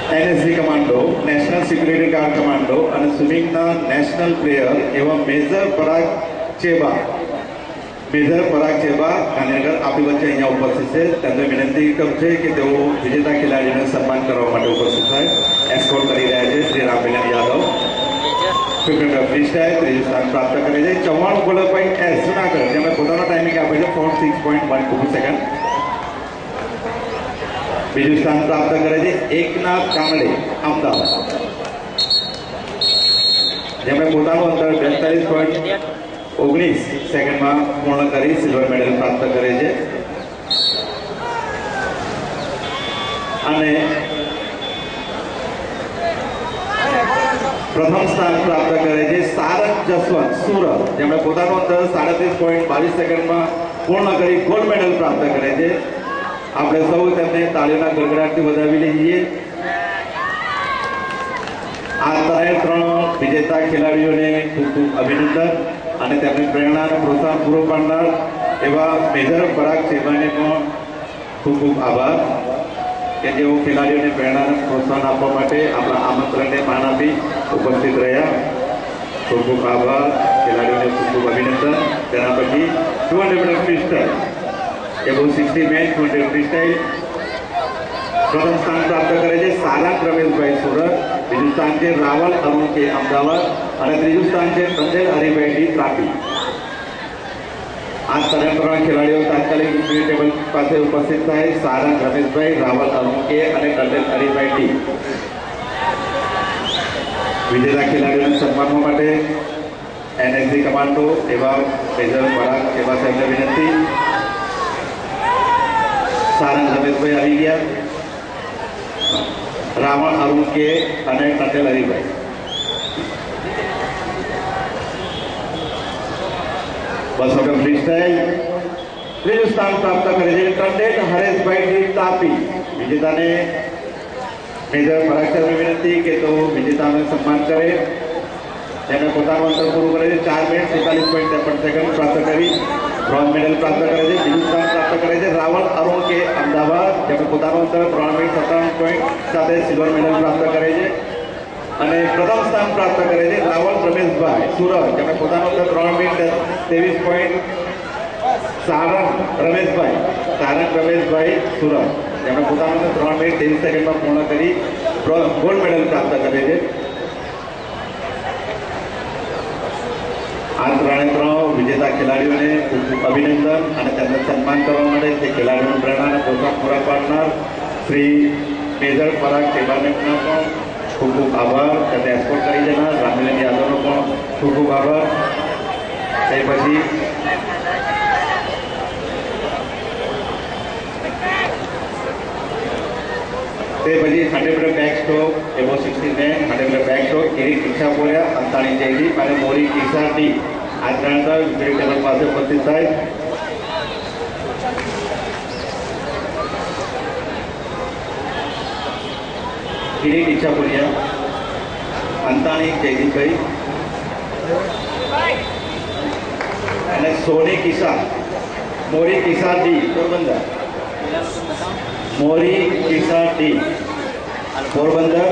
NSG commando, national security guard commando और स्विमिंगना national player एवं major पराग चेबा गांधीनगर आपकी वच्चे अहींया उपस्थित है। तेमने विनंती करूं छे कि तेओ विजेता खेलाड़ीओने सन्मान करवा माटे उपस्थित थाय। एस्कोर्ट करी रह्या छे श्री राममिलन यादव। 50 मीटर फ्रीस्टाइल त्रीजું સ્થાન प्राप्त करे छे 94 गोल पॉइंट एस जूनागढ़ जेमणे पोतानो टाइमिंग आपे छे 46.12 सेकंड। बीजું स्थान प्राप्त करे छे एकनाथ कांगड़े अमदावाद जेमणे पोतानो अंतर 42.19 सेकंड में पूर्ण करी सिल्वर मेडल प्राप्त करे छे। प्रथम स्थान प्राप्त करे छे सारंग जसवंत सूरत जेमणे पोतानो अंतर 37.22 सेकंड में पूर्ण करी गोल्ड मेडल प्राप्त करे छे। આપણે સૌ તેમને તાળીઓના ગડગડાટથી વધાવી લઈએ। આ ત્રણ વિજેતા ખેલાડીઓને ખૂબ ખૂબ અભિનંદન અને તેમને પ્રેરણા અને પ્રોત્સાહન પૂરું પાડનાર એવા મેજર પરાગ ચેબાને પણ ખૂબ ખૂબ આભાર કે જેઓ ખેલાડીઓને પ્રેરણા અને પ્રોત્સાહન આપવા માટે આપણા આમંત્રણને માન આપી ઉપસ્થિત રહ્યા। ખૂબ ખૂબ આભાર ખેલાડીઓને ખૂબ ખૂબ અભિનંદન। તેના પછી 200 મીટર ફ્રીસ્ટાઇલ एबो 60 में 200 फ्रीस्टाइल प्रथम स्थान प्राप्त करे छे सारंग रमेशभाई सूरत। बीजું स्थान छे रावल अरुण के अमदावाद और ત્રીજું स्थान छे संजय हरिभाई डी तापी। आ ત્રણ ખેલાડીઓ તાત્કાલિક વિક્ટરી ટેબલ પાસે ઉપસ્થિત થાય। સારંગ રમેશભાઈ, રાવલ અરુણ કે અને સંજય હરિભાઈ ડી। વિજેતા ખેલાડીઓને સન્માનવા માટે એનએસજી કમાન્ડો એવા મેજર પરાગ સેવા સાહેબને વિનંતી। सारंग रमेश भाई आ गया, रावण अरुण के અને કટેલ હરિભાઈ। बस मीटर फ्रीस्टाइल ત્રીજું स्थान प्राप्त करे छे ટંડેલ હરેશભાઈ ડી તાપી। विजेता ने मेजर पराग साहेब विनंती के तो विजेता ने सम्मान करे। तेमणे पोतानुं अंतर पूरुं करे 4 मिनिट 47.53 सेकंड प्राप्त करी ब्रोन्ज मेडल प्राप्त करे छे। बीजું स्थान प्राप्त करे छे रावल अरुण के अमदावाद जेमणे पोतानुं अंतर 3 मिनिट 57.7 सिल्वर मेडल प्राप्त करे छे। અને પ્રથમ સ્થાન પ્રાપ્ત કરે છે રાવલ રમેશભાઈ સુરત જેમણે પોતાનું અંતર 3 મિનિટ 23. સારંગ રમેશભાઈ સુરત જેમણે પોતાનું અંતર 3 મિનિટ 23 સેકન્ડમાં પૂર્ણ કરી ગોલ્ડ મેડલ પ્રાપ્ત કરે છે। આ ત્રણે વિજેતા ખેલાડીઓને ખૂબ ખૂબ અભિનંદન અને તેમને સન્માન કરવા માટે તે ખેલાડીઓને પ્રેરણા અને પ્રોત્સાહન પૂરા પાડનાર શ્રી મેજર પરાગ ચેબાને પણ ખૂબ ખૂબ આભાર। તેમને એસ્કોર્ટ કરી જનાર રામમિलन યાદવનો પણ ખૂબ ખૂબ આભાર। તે પછી તે પછી 100 metre back stroke above 60 men 100 metre back stroke Kirit Ichhapura Antani Jaydeep અને મોરી કિસાર ડી આ ત્રણ વિક્ટરી ટેબલ પાસે ઉપસ્થિત થાય। किरीट इच्छापुरिया अंताणी जयदीपभाई અને સોની કિસાર મોરી કિસાર ડી પોરબંદર મોરી કિસાર ડી પોરબંદર